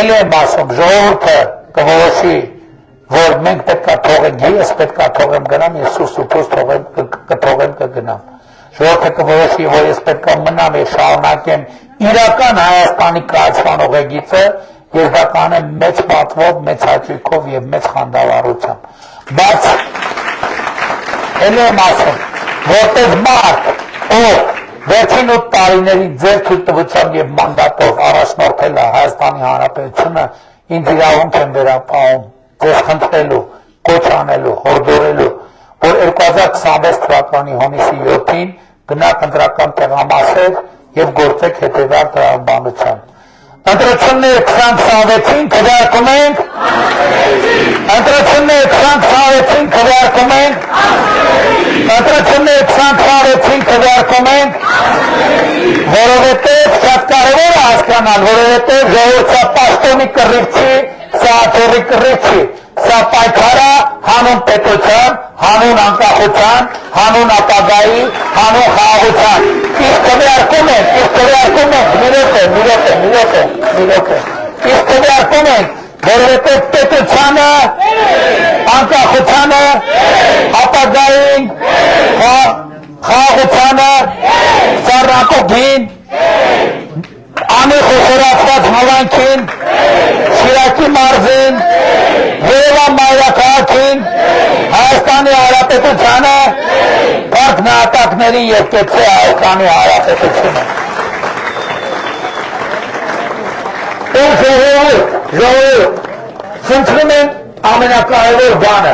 Էլի եմ ասում, ժողովուրդը կորոշի, որ մենք պետք է թողենք, ես պետք է թողեմ գնամ, ես սուսուփոս կթողեմ կգնամ։ Ժողովուրդը կորոշի, որ ես պետք է մնամ եւ շարունակեմ իրական Հայաստանի կայացման ուղեգիծը, ես դա կանեմ մեծ պատվով, մեծ հաճույքով եւ մեծ խանդավառությամբ։ Բայց էլի եմ ասում, որտեղ մարդ, ով վերջին 8 տարիների ձեր թույլտվությամբ եւ մանդատով առաջնորդել է Հայաստանի Հանրապետությունը, ինձ իրավունք եմ վերապահում ձեզ խնդրելու, կոչ անելու, հորդորելու, որ 2026 թվականի հունիսի 7-ին գնաք ընտրական տեղամասեր եւ գործեք հետեւյալ տրամաբանությամբ։ Ընտրությունները 2026-ին քվեարկում ենք։ Ընտրությունները 2026-ին քվեարկում ենք։ Ընտրությունները 2026-ին քվեարկում ենք։ Որովհետեւ շատ կարևոր է հասկանալ, որովհետեւ ժողովուրդը պաշտոնի կռիվ չի, սա աթոռի կռիվ չի, սա պայքար է հանուն պետության, հանուն անկախության, հանուն ապագայի, հանուն խաղաղության։ Իսկ քվեարկում ենք, իսկ քվեարկում ենք, որովհետև պետությանը, անկախությանը, ապագային, խաղաղությանը, սառնակոգին, անխոսորացված նավանքին, Շիրակի մարզին, Երևան մայրաքաղաքին, Հայաստանի Հանրապետությանը, Փառք նահատակներին եւ կեցե Հայաստանի Հանրապետությունը։ Ժողովուրդ, խնդրում եմ ամենակարևոր բանը,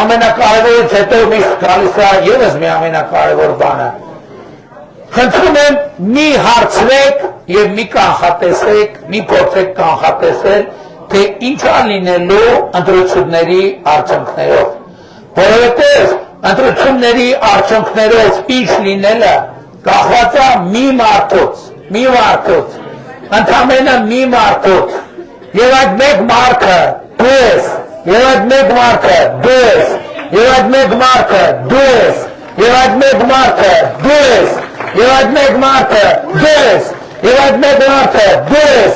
ամենակարևորից հետո միշտ գալիս է ևս մի ամենակարևոր բանը։ Խնդրում եմ մի հարցրեք եւ մի կանխատեսեք, մի փորձեք կանխատեսել, թե ինչ է լինելու ընտրությունների արդյունքներով։ Որովհետեւ ընտրությունների արդյունքներով ինչ լինելը կախված է մի մարդուց, ընդամենը մի մարդուց, եւ այդ մեկ մարդը դու ես, եւ այդ մեկ մարդը դու ես, եւ այդ մեկ մարդը դու ես, եւ այդ մեկ մարդը դու ես, եւ այդ մեկ մարդը դու ես, եւ այդ մեկ մարդը դու ես։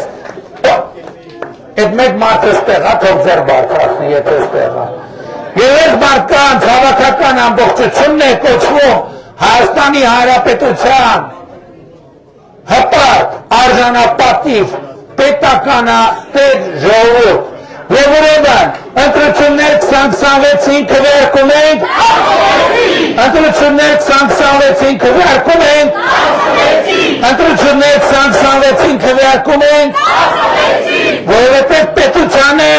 Այդ մեկ մարդը ստեղ է, թող ձեր բարձրացնի, եթե ստեղ է։ Եվ այս մարդկանց հավաքական ամբողջությունն է կոչվում Հայաստանի Հանրապետության հպարտ, արժանապատիվ, պետականապետ ժողովուրդ։ Եվ ուրեմն, ընտրություններ 2026-ին քվեարկում ենք, ընտրություններ 2026-ին քվեարկում ենք, ընտրություններ 2026-ին քվեարկում ենք, որովհետև պետությանը,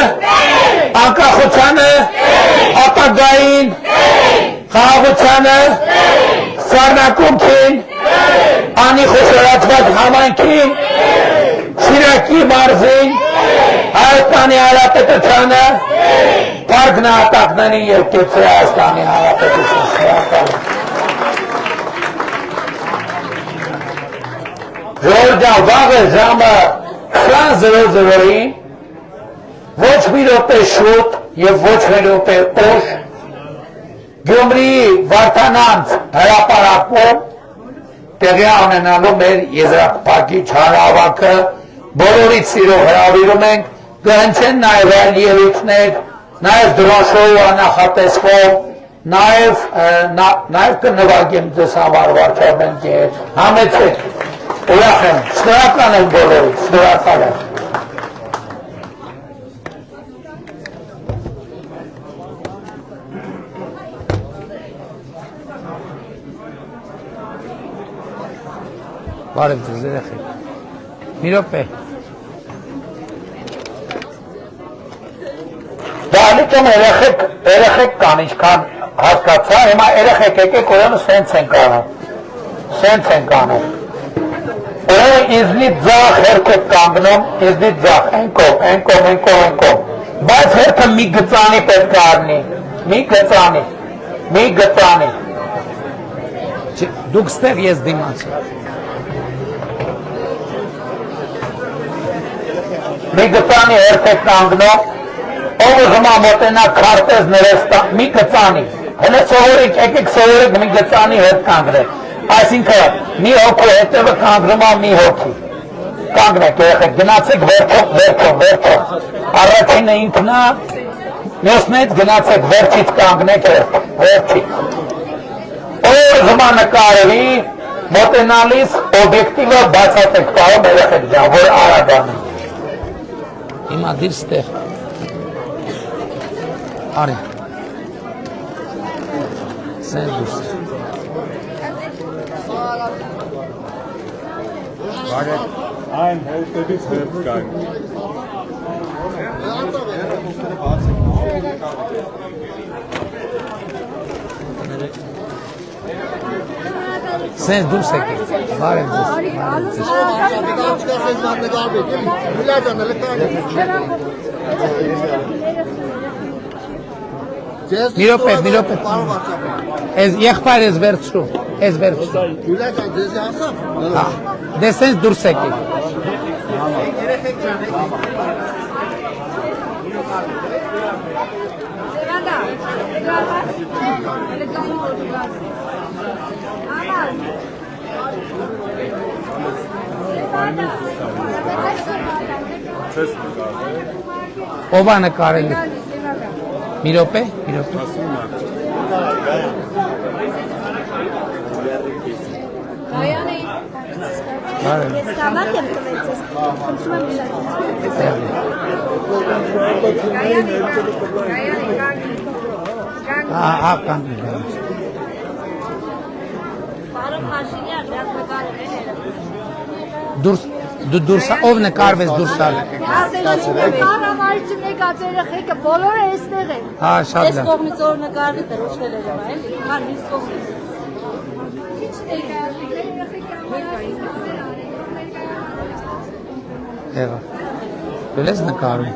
անկախությանը, ապագային, խաղաղությանը, սառնակունքին, անխոսորացված համայնքին, Շիրակի մարզին, Հայաստանի Հանրապետությանը, Փառք նահատակներին եւ կեցե Հայաստանի Հանրապետությունը։ Ժողովուրդ ջան, վաղը ժամը 20:00-ին ոչ մի րոպե շուտ եւ ոչ մի րոպե ուշ Գյումրիի Վարդանանց հրապարակում տեղի ունենալու մեր եզրափակիչ հանրահավաքը բոլորից սիրով հրավիրում ենք, կհնչեն նաև այլ ելույթներ, նաև դրոշով նախատեսվող, նաև կնվագեմ ձեզ համար վարչապետի հետ, համեցեք, ուրախ եմ, շնորհակալ եմ բոլորից, շնորհակալ եմ։ Բարև ձեզ երեխեք։ Մի րոպե։ Դալիքն երեխեք կան, ինչքան հասկացա, հիմա երեխեք եկեք ուրեմն սենց են կանում։ Ուրեմն ինձնից ձախ հերք եք կանգնում, ինձնից ձախ, են կողմ։ Բայց հերքը մի գծանի պետք է առնի, մի գծանի։ Դուք ստեղ ես դիմացի։ Մի գծանի հերք եք կանգնում, ով ուզում է մոտենա քարտեզ ներեստան մի գծանի, հենց սովորեք, եկեք սովորեք մի գծանի հետ կանգնել, այսինքն մի հոգու հետևը կանգնում է մի հոգի, կանգնեք երեխեք, գնացեք վերջով, առաջինը ինքնա, մյուսներից գնացեք վերջից կանգնեք, վերջից, ով ուզում է նկարվի, մոտենալիս օբյեկտիվը բացատեք պարում երեխեք ջան, որ արագան է։ Հիմա դիր ստեղ, արի, սեն դուրս է։ Այն հոտելից հետ կային։ Սենց դուրս եկեք, բարև դուրս։ Մի րոպե, ես եղբայր ես վերցրու, դե սենց դուրս եկեք։ Ով է նկարել։ Մի րոպե։ Դուրս ով նկարվեց դուրս ալ։ Կառավարություն եկած երեխեքը բոլորը այստեղ են։ Հա, շատ Այս լավ։ կողմից որ նկարվի դրոշվել էր այլ, հա մյուս կողմից։ Եղա։ Դու ես նկարում։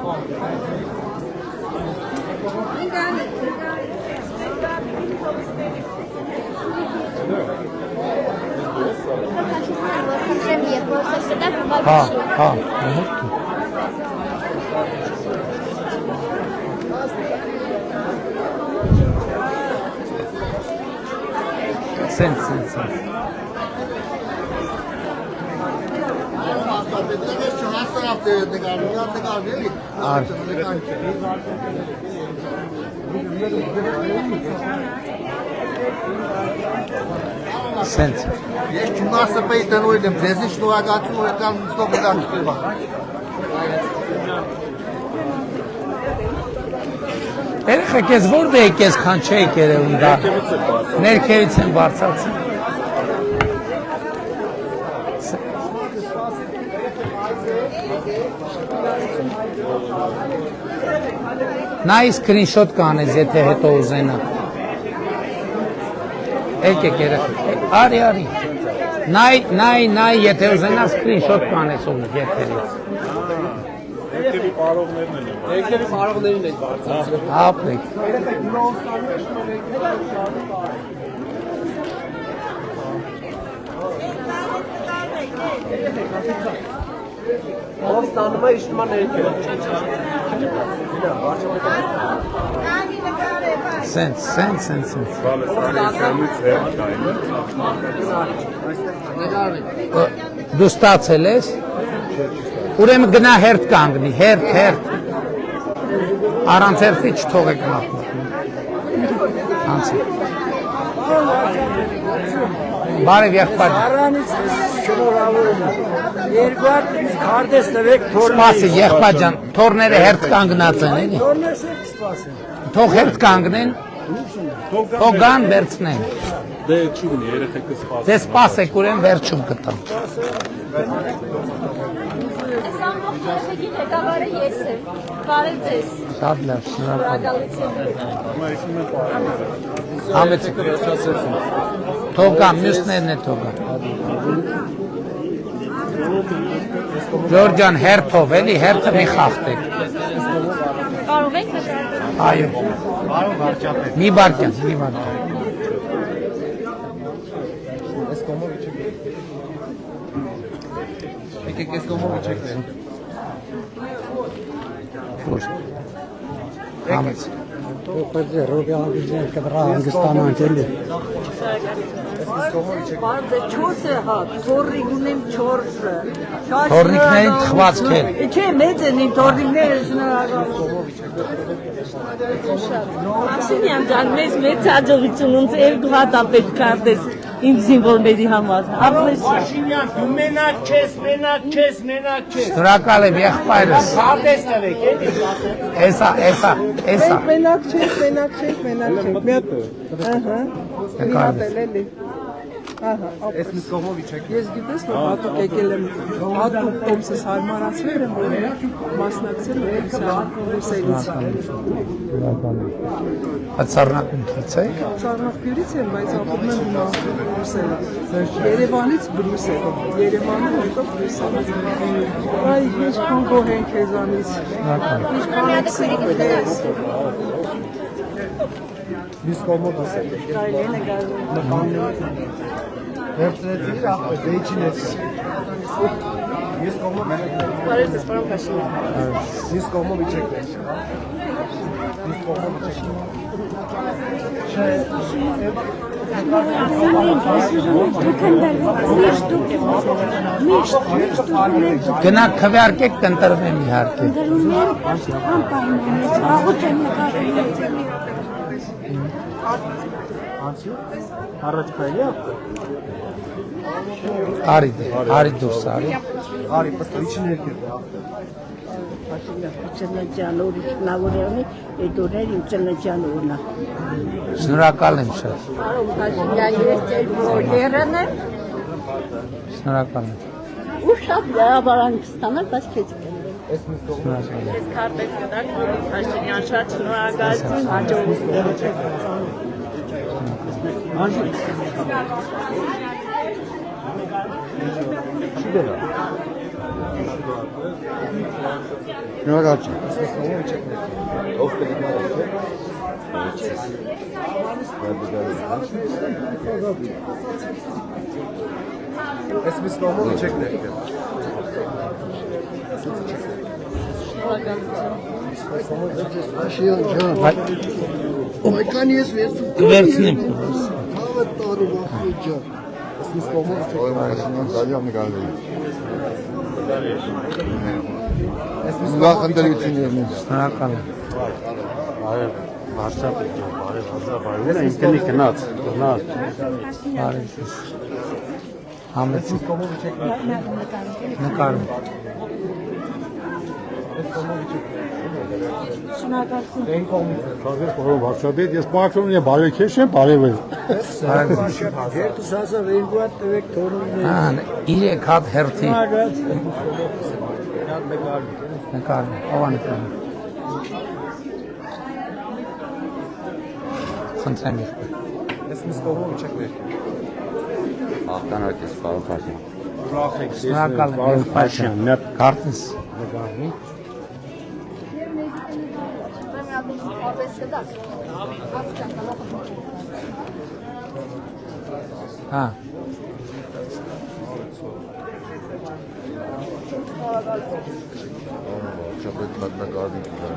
Հա, Սենց։ Սենց։ Ես չունասը պեի տնույլ եմ, ձեզի շնորհակալություն եկան ստող գտանքվա։ Երեխեք ես որտե եկես քան չեք երևում դա։ Ներքևից են բարձրացել։ Նայ սկրինշոտ կանես, եթե հետո ուզենա։ Եկեք երեխեք, արի։ Նայ, եթե ուզենա սկրինշոտ կանես ում եթերից։ Երկերի պարողներն են բարձրացել։ Ապրեք։ Ով ստանում է իշտում է ներքև։ Սենց։ Դու ստացել ես։ Ուրեմն գնա հերթ կանգնի, հերթ։ Առանց հերթի չթողեք նախ։ Անցի։ Բարև եղբայր։ Առանից շնորհավորում եմ։ Երկու հատ քարտեզ տվեք թորներ։ Սպասի եղբայր ջան, թորները հերթ կանգնած են, էլի։ Թորներս էլ սպասեն։ Թող հերթ կանգնեն, թող գան վերցնեն։ Դե չի ունի, երեխեքը սպասում։ Դե սպասեք, ուրեմն վերջում կտամ։ Ղեկավարը ես եմ։ Բարև ձեզ։ Շատ լավ, շնորհակալ։ Շնորհակալություն։ Համեցեք։ Թող գան, մյուսներն է թող գան։ Ջորջան, հերթով, էլի, հերթը մի խախտեք։ Կարող եք նկարել։ Այո։ Մի բարկյան։ Եկեք ես կողմով չեք։ Որ։ Համեց։ Բարձր 4 է հա, թորիկ ունեմ 4-ը։ Թորնիկներին թխվածք են։ Չէ, մեծ են իմ թորիկները շնորհակալ։ Մաքսիմյան ջան, մեծ հաջողություն ունց երկու հատ ապետ կարդես իմ զինվորների համար։ Փաշինյան, դու մենակ չես։ Շնորհակալ եմ եղբայրս։ Քարտեզ տվեք, էլի։ Էսա։ Մենակ չեք։ Մի հատ էլի։ Ես մի կողմով իջեք։ Ես գիտես, որ հատուկ եկել եմ, հատուկ տոմսս հարմարացվել եմ, որ մասնակցել եմ Ռուսելից։ Բացառնակությունից է։ Ծառնախկյուրից եմ, բայց ապրում եմ Ռուսելը։ Երևանից Բրյուսել, Երևանը հետո Բրյուսել։ Այ, ինչքան գոհ են քեզանից։ Ինչքան եք սիրում ես։ Մյուս կողմով դասել։ Կարելի է գալ։ Վերցրեցի, դեյջինեց։ Մյուս կողմով մենակ։ Բարև ձեզ, պարոն Փաշինյան։ Մյուս կողմով իջեք։ Մյուս կողմով իջեք։ Գնա քվեարկեք կընտրվեմ իհարկե։ Առաջ քայլի ապտը։ Արի դուրս արի։ Արի, պստիչին երկիր։ Ճանաչանորի էդորեր իմ ճանաչանորնա։ Շնորհակալ եմ շատ։ Պարոն Փաշինյան, ես ձեր ոլերն եմ Շնորհակալ եմ։ ու շատ լավարանք ստանալ, բայց քեզ կներեմ։ Ես մյուս կողմով։ Ես քարտեզ կտակ, պարոն Փաշինյան, շատ շնորհակալություն, հաջողություն։ Շնորհակալություն։ Ով կդիմա Ես մյուս կողմով իջեք ներքև։ Այքան ես Կվերցնեմ։ հավատ տարում ախիջա։ Ես մյուս կողմով իջեք։ Ես մյուս կողմով Շնորհակալ եմ։ Բարև ձեզ։ Համեց կողմով իջեք։ նկարում։ Դեն կողմից։ Վարշավետ, ես պարոն եմ, բարեքեշ եմ, բարև եմ։ Երբ սազը երկու հատ տվեք թորումներ։ Ան 3 հատ հերթի նկարում։ Ո՞վ նկարում։ Խնդրեմ եղբայր։ Ես մյուս կողմով իջեք ներքև։ Աղտանակից, պարոն Փաշինյան։ Շնորհակալ եմ եղբայր։ Քարտեզ։ Հա։ Չապետ մատնագարդի կտա։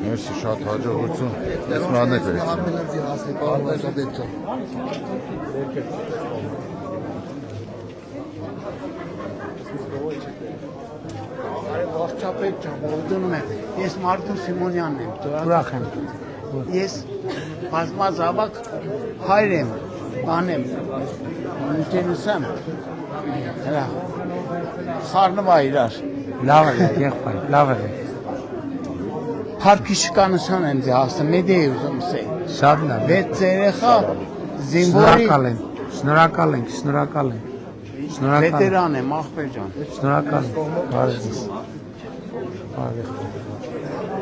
Մերսի շատ հաջողություն։ Ես մանեք վերցրեմ։ Վարչապետ ջան, ողջունում եմ։ Ես Մարտուն Սիմոնյանն եմ, Ուրախ եմ։ Ես բազմազավակ հայր եմ, բան եմ, ընկերուս եմ, հրա, խառնվա իրար, Լավ է եղբայր, լավ է։ Փարքիշկանության եմ ձի հասը, մեդ է ուզում սեյ, Շատ լավ։ վետ ծերեխա, զինվորի, Շնորհակալ ենք։ վետերան եմ, աղբեր ջան։ Շնորհակալ եմ։ Բարև ձեզ։ Բարև։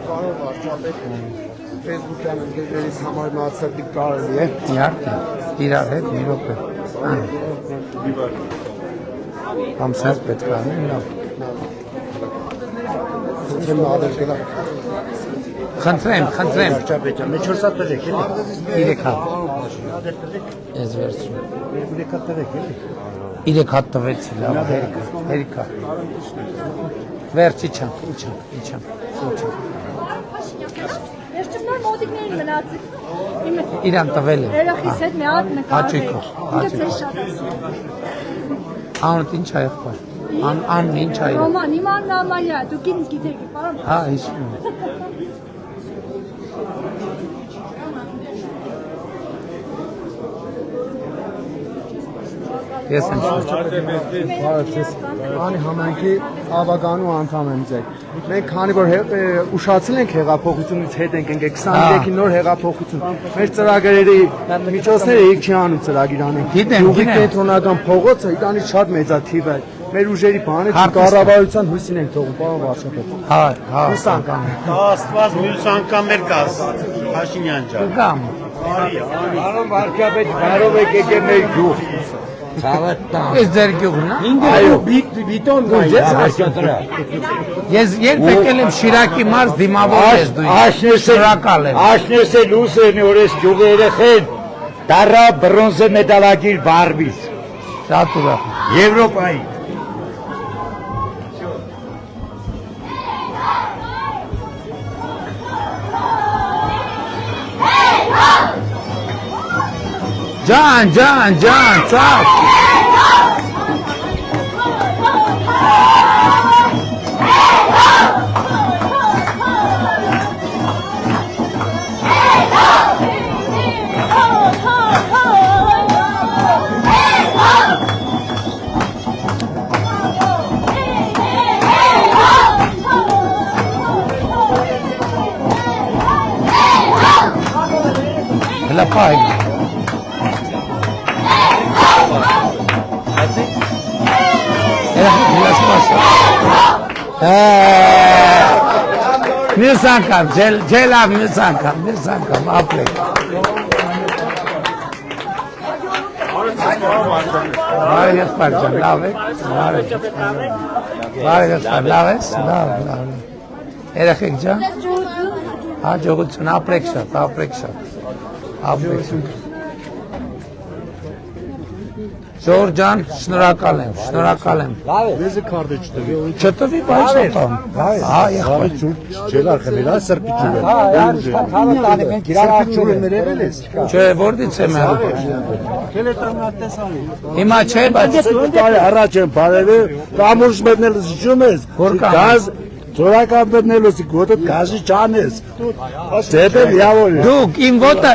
Կարող վարչապետ, Facebook-յան ընկերներից համար մացրտիկ կարելի է։ Իհարկե, իրար հետ մի րոպե։ Կամ սենց պետք է անել, լավ։ Խնդրեմ։ Վարչապետ ջան, մեծ 4 հատ տվեք, էլի։ 3 հատ։ Ես վերցրում։ 3 հատ տվեք, էլի։ 3 հատ տվեցի, լավ, հերիքա։ Վերջ իջան։ Երջումնոր մոտիկներին մնացի։ Իրան տվել է։ Երախիս հետ մի հատ նկարել։ Հաճույքով, Ինքը ձեզ շատ ասում։ Անուտ ինչ ա եղբայր։ Անուն ինչ ա եղբայր։ Ռոման, իման նամանյա, դուք ինձ գիտեք, պարոն։ Հա, հիշում եմ։ Ես եմ Անի համայնքի ավագանու անդամ եմ ձեր։ Մենք քանի որ ուշացել ենք հեղափոխությունից հետ ենք եկել 23-ի նոր հեղափոխություն։ Մեր ծրագրերի միջոցները իկ չի անում ծրագիր անենք։ Գիտեմ։ Կենտրոնական փողոցը իրանից շատ մեծաթիվ է։ Մեր ուժերի բանը կառավարության հույսին ենք թողում, պարոն վարչապետ։ Հա, Աստված մյուս անգամ էլ կաս Փաշինյան ջան։ Կամ Պարոն վարչապետ, բարով եք եկել մեր գյուղ։ Ես ձեր գյուղն է։ Այո, բիտոն Ես երբ եկել եմ Շիրակի մարզ դիմավոր ես դու։ Շնորհակալ եմ։ Աշնեսե լուսերն օրես գյուղի երեխեն դարա բրոնզե մեդալագիր բարբիս Շատ ուրախ։ Եվրոպայի Ջան, ծափ։ Հələ պայ։ Մյուս անգամ, ջելավ մյուս անգամ, ապրեք։ Բարև եղբայր ջան, լավ եք։ Բարև եղբայր, լավ ես։ Լավ։ Երեխեք ջան։ Հաջողություն, ապրեք շատ։ Ժողովուրդ ջան, շնորհակալ եմ։ Մեզ քարտը չտվի Չտվի, բայց շատամ։ Հա, եղբայր։ Չելար խմելա սրպիճուր մենք իրար աղջուրներ եղել ես Չէ, որտից եմ եղել։ Հիմա չէ, բայց առաջ եմ բարևը կամուրջ մտնել զիջում ես գազ Ձորական բռնելուց գոտը գազի ճանես։ Դեպը լիավոր է։ Դուք իմ ոտը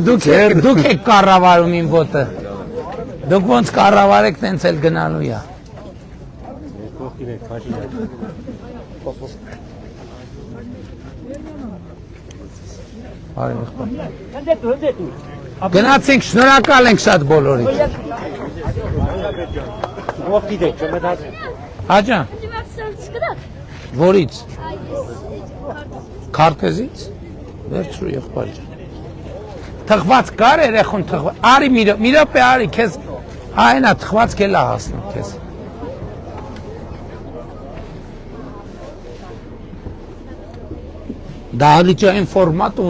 դուք եք կառավարում իմ ոտը։ Դուք ոնց կառավարեք, տենց էլ գնալու է։ Գնացինք, շնորհակալ ենք շատ բոլորին։ Հաջա։ Որից։ Քարտեզից։ Վերցրու եղբայր ջան։ Թխված կար երեխուն թխված։ Արի մի րոպե արի քեզ այնա թխված կելա հասնում քեզ։ Դահլիճային ֆորմատ ունի։